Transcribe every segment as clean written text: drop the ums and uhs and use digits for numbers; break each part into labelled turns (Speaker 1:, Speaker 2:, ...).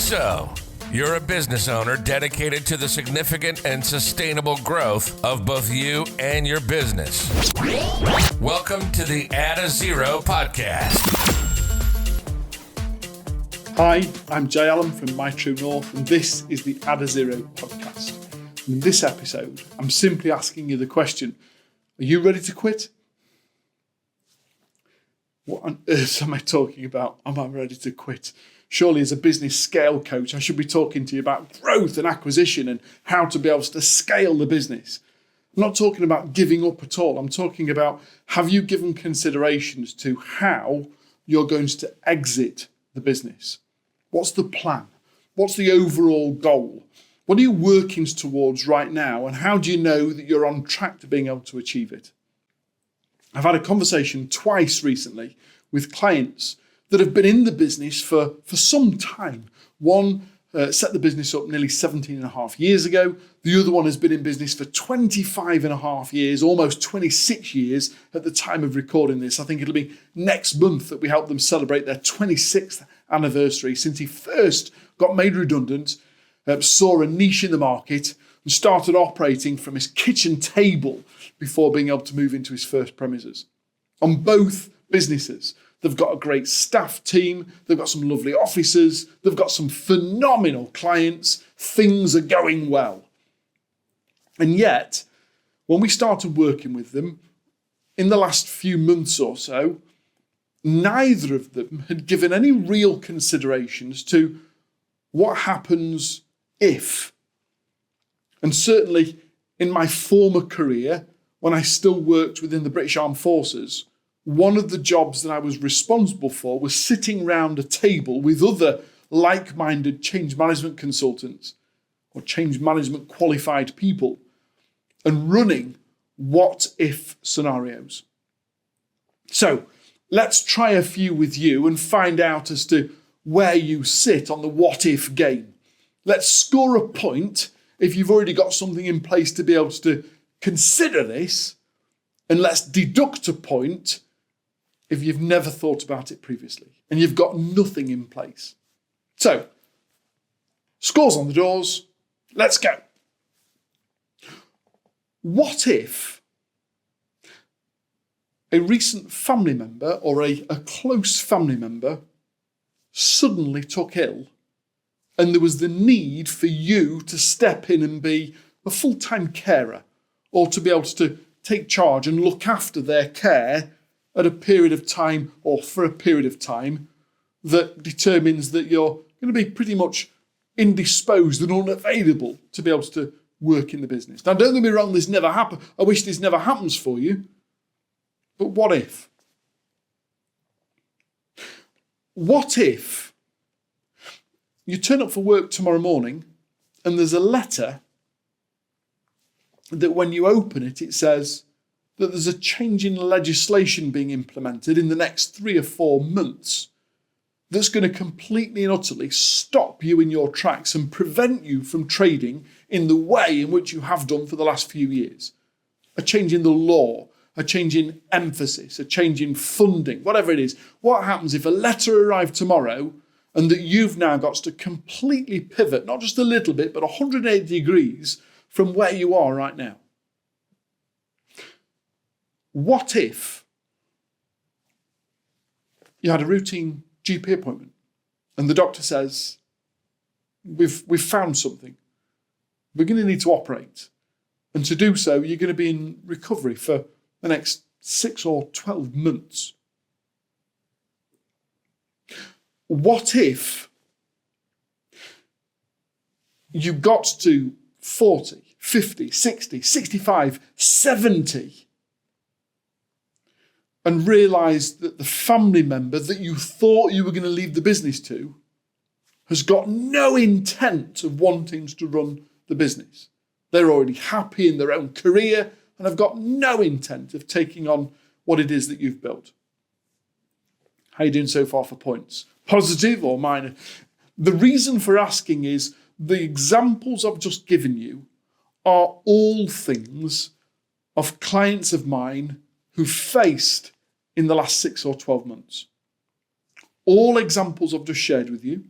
Speaker 1: So, you're a business owner dedicated to the significant and sustainable growth of both you and your business. Welcome to the ADDAZERO podcast.
Speaker 2: Hi, I'm Jay Allen from My True North, and this is the ADDAZERO podcast. And in this episode, I'm simply asking you the question, are you ready to quit? What on earth am I talking about? Am I ready to quit? Surely as a business scale coach, I should be talking to you about growth and acquisition and how to be able to scale the business. I'm not talking about giving up at all. I'm talking about, have you given considerations to how you're going to exit the business? What's the plan? What's the overall goal? What are you working towards right now? And how do you know that you're on track to being able to achieve it? I've had a conversation twice recently with clients that have been in the business for some time. One set the business up nearly 17 and a half years ago. The other one has been in business for 25 and a half years, almost 26 years at the time of recording this. I think it'll be next month that we help them celebrate their 26th anniversary since he first got made redundant, saw a niche in the market and started operating from his kitchen table before being able to move into his first premises. On both businesses, they've got a great staff team, they've got some lovely officers, they've got some phenomenal clients, things are going well. And yet, when we started working with them, in the last few months or so, neither of them had given any real considerations to what happens if. And certainly in my former career, when I still worked within the British Armed Forces, one of the jobs that I was responsible for was sitting around a table with other like-minded change management consultants or change management qualified people and running what-if scenarios. So let's try a few with you and find out as to where you sit on the what-if game. Let's score a point if you've already got something in place to be able to consider this, and let's deduct a point if you've never thought about it previously and you've got nothing in place. So, scores on the doors, let's go. What if a recent family member or a close family member suddenly took ill and there was the need for you to step in and be a full-time carer or to be able to take charge and look after their care at a period of time or for a period of time that determines that you're going to be pretty much indisposed and unavailable to be able to work in the business. Now, don't get me wrong, this never happened. I wish this never happens for you. But what if? What if you turn up for work tomorrow morning and there's a letter that when you open it, it says that there's a change in legislation being implemented in the next 3 or 4 months that's going to completely and utterly stop you in your tracks and prevent you from trading in the way in which you have done for the last few years. A change in the law, a change in emphasis, a change in funding, whatever it is. What happens if a letter arrived tomorrow and that you've now got to completely pivot, not just a little bit, but 180 degrees from where you are right now? What if you had a routine GP appointment and the doctor says, we've found something, we're going to need to operate, and to do so you're going to be in recovery for the next 6 or 12 months? What if you got to 40, 50, 60, 65, 70 and realised that the family member that you thought you were going to leave the business to has got no intent of wanting to run the business? They're already happy in their own career and have got no intent of taking on what it is that you've built. How are you doing so far for points? Positive or minor? The reason for asking is the examples I've just given you are all things of clients of mine who faced in the last 6 or 12 months. All examples I've just shared with you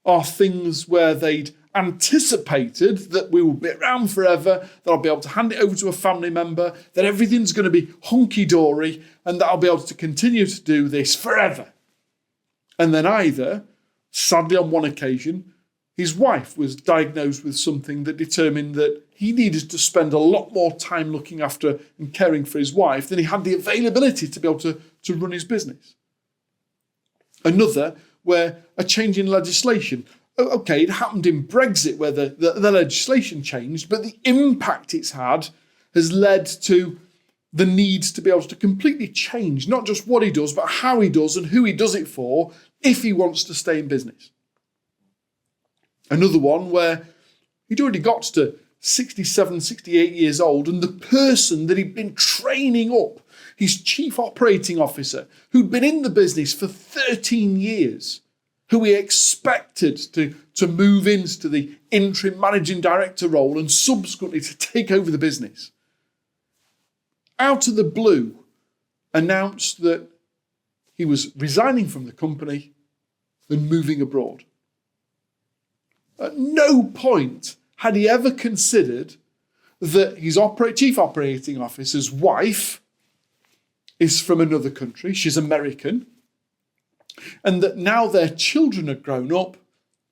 Speaker 2: are things where they'd anticipated that we will be around forever, that I'll be able to hand it over to a family member, that everything's going to be hunky-dory, and that I'll be able to continue to do this forever. And then either, sadly on one occasion, his wife was diagnosed with something that determined that he needed to spend a lot more time looking after and caring for his wife than he had the availability to be able to run his business. Another, where a change in legislation. Okay, it happened in Brexit where the legislation changed, but the impact it's had has led to the need to be able to completely change not just what he does, but how he does and who he does it for if he wants to stay in business. Another one where he'd already got to 67, 68 years old, and the person that he'd been training up, his chief operating officer, who'd been in the business for 13 years, who he expected to move into the interim managing director role and subsequently to take over the business, out of the blue announced that he was resigning from the company and moving abroad. At no point had he ever considered that his chief operating officer's wife is from another country, she's American, and that now their children had grown up,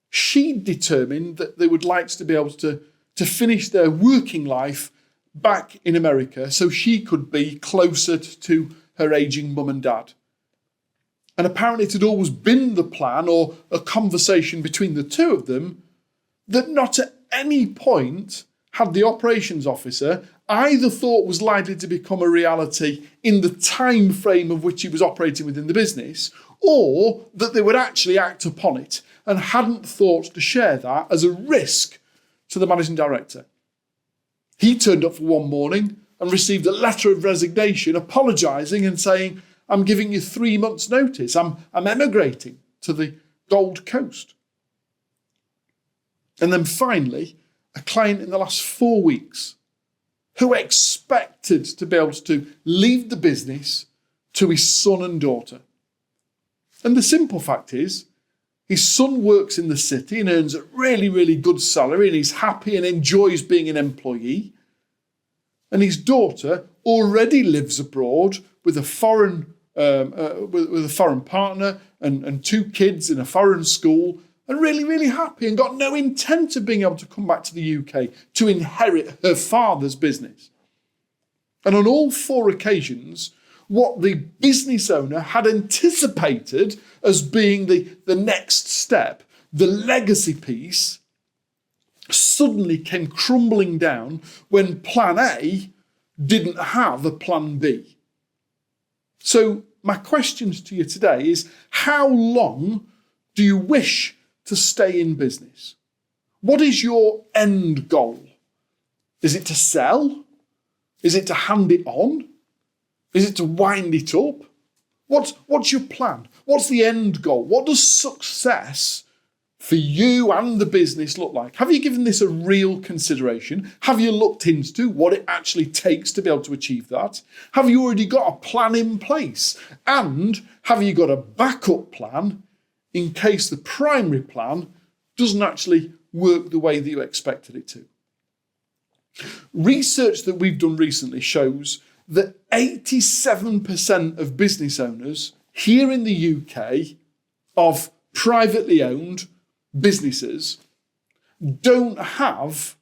Speaker 2: she determined that they would like to be able to finish their working life back in America so she could be closer to her aging mum and dad. And apparently it had always been the plan or a conversation between the two of them that not at any point had the operations officer either thought was likely to become a reality in the time frame of which he was operating within the business, or that they would actually act upon it and hadn't thought to share that as a risk to the managing director. He turned up for one morning and received a letter of resignation apologising and saying, I'm giving you 3 months' notice. I'm emigrating to the Gold Coast. And then finally, a client in the last 4 weeks who expected to be able to leave the business to his son and daughter. And the simple fact is, his son works in the city and earns a really, really good salary, and he's happy and enjoys being an employee. And his daughter already lives abroad with a foreign partner and 2 kids in a foreign school, and really, really happy and got no intent of being able to come back to the UK to inherit her father's business. And on all 4 occasions, what the business owner had anticipated as being the next step, the legacy piece, suddenly came crumbling down when plan A didn't have a plan B. So my questions to you today is, how long do you wish to stay in business? What is your end goal? Is it to sell? Is it to hand it on? Is it to wind it up? What's your plan? What's the end goal? What does success for you and the business look like? Have you given this a real consideration? Have you looked into what it actually takes to be able to achieve that? Have you already got a plan in place? And have you got a backup plan in case the primary plan doesn't actually work the way that you expected it to? Research that we've done recently shows that 87% of business owners here in the UK of privately owned businesses don't have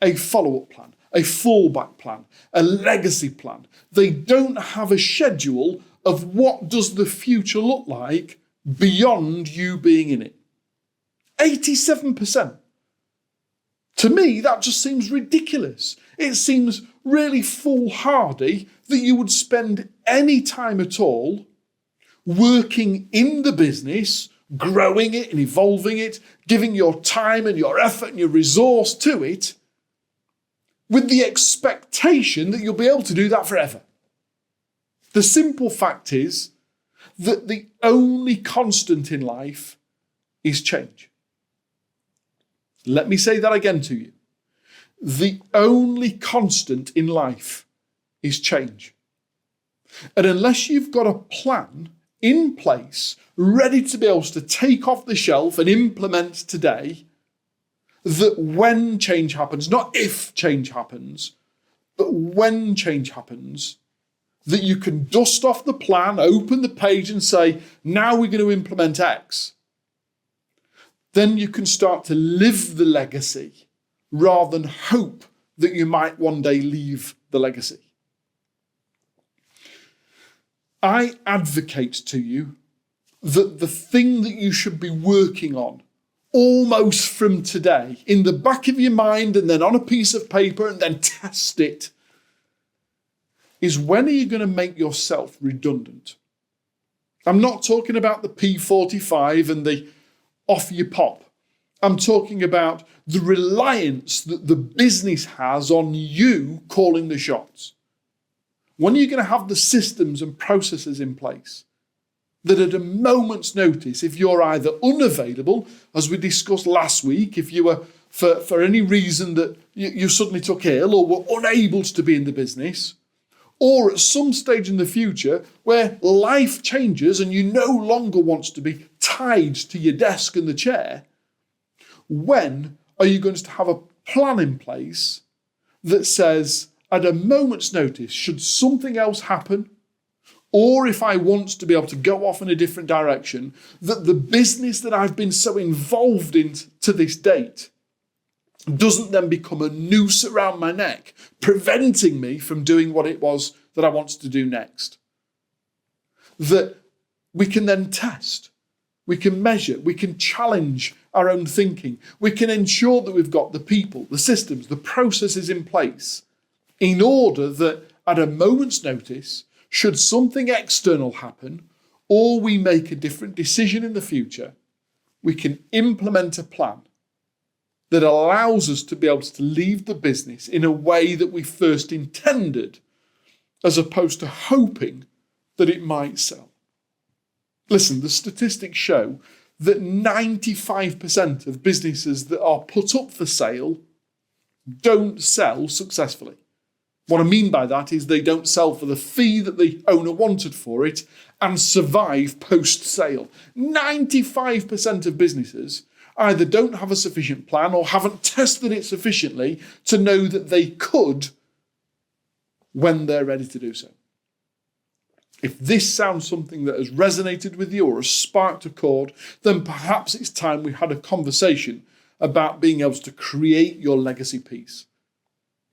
Speaker 2: a follow-up plan, a fallback plan, a legacy plan. They don't have a schedule of what does the future look like beyond you being in it. 87%. To me, that just seems ridiculous. It seems really foolhardy that you would spend any time at all working in the business, growing it and evolving it, giving your time and your effort and your resource to it, with the expectation that you'll be able to do that forever. The simple fact is that the only constant in life is change. Let me say that again to you. The only constant in life is change. And unless you've got a plan in place, ready to be able to take off the shelf and implement today, that when change happens, not if change happens, but when change happens, that you can dust off the plan, open the page and say, now we're going to implement X. Then you can start to live the legacy rather than hope that you might one day leave the legacy. I advocate to you that the thing that you should be working on almost from today, in the back of your mind and then on a piece of paper and then test it, is when are you going to make yourself redundant? I'm not talking about the P45 and the off you pop. I'm talking about the reliance that the business has on you calling the shots. When are you going to have the systems and processes in place that at a moment's notice, if you're either unavailable, as we discussed last week, if you were for any reason that you suddenly took ill or were unable to be in the business, or at some stage in the future where life changes and you no longer want to be tied to your desk and the chair, when are you going to have a plan in place that says, at a moment's notice, should something else happen, or if I want to be able to go off in a different direction, that the business that I've been so involved in to this date doesn't then become a noose around my neck, preventing me from doing what it was that I wanted to do next. That we can then test, we can measure, we can challenge our own thinking, we can ensure that we've got the people, the systems, the processes in place in order that at a moment's notice, should something external happen or we make a different decision in the future, we can implement a plan that allows us to be able to leave the business in a way that we first intended, as opposed to hoping that it might sell. Listen, the statistics show that 95% of businesses that are put up for sale don't sell successfully. What I mean by that is they don't sell for the fee that the owner wanted for it and survive post-sale. 95% of businesses either don't have a sufficient plan or haven't tested it sufficiently to know that they could when they're ready to do so. If this sounds something that has resonated with you or has sparked a chord, then perhaps it's time we had a conversation about being able to create your legacy piece.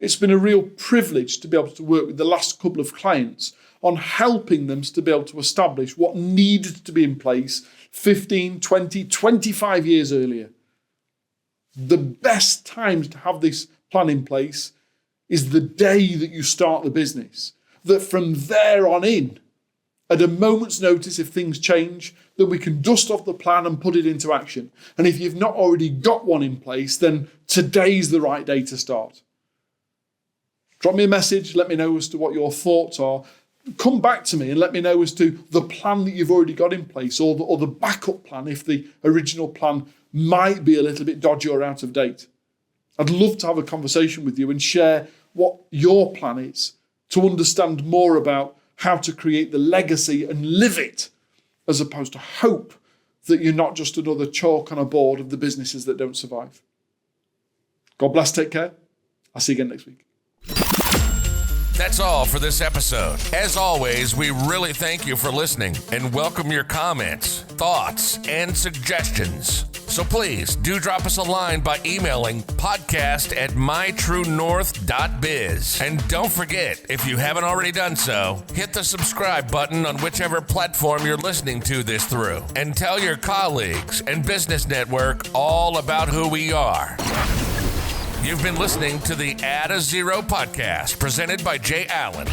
Speaker 2: It's been a real privilege to be able to work with the last couple of clients on helping them to be able to establish what needed to be in place 15, 20, 25 years earlier. The best times to have this plan in place is the day that you start the business. That from there on in, at a moment's notice, if things change, that we can dust off the plan and put it into action. And if you've not already got one in place, then today's the right day to start. Drop me a message, let me know as to what your thoughts are. Come back to me and let me know as to the plan that you've already got in place or the backup plan if the original plan might be a little bit dodgy or out of date. I'd love to have a conversation with you and share what your plan is to understand more about how to create the legacy and live it, as opposed to hope that you're not just another chalk on a board of the businesses that don't survive. God bless, take care. I'll see you again next week.
Speaker 1: That's all for this episode. As always, we really thank you for listening and welcome your comments, thoughts, and suggestions. So please do drop us a line by emailing podcast@mytruenorth.biz. And don't forget, if you haven't already done so, hit the subscribe button on whichever platform you're listening to this through. And tell your colleagues and business network all about who we are. You've been listening to the ADDAZERO podcast, presented by Jay Allen.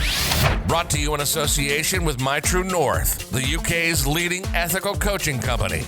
Speaker 1: Brought to you in association with My True North, the UK's leading ethical coaching company.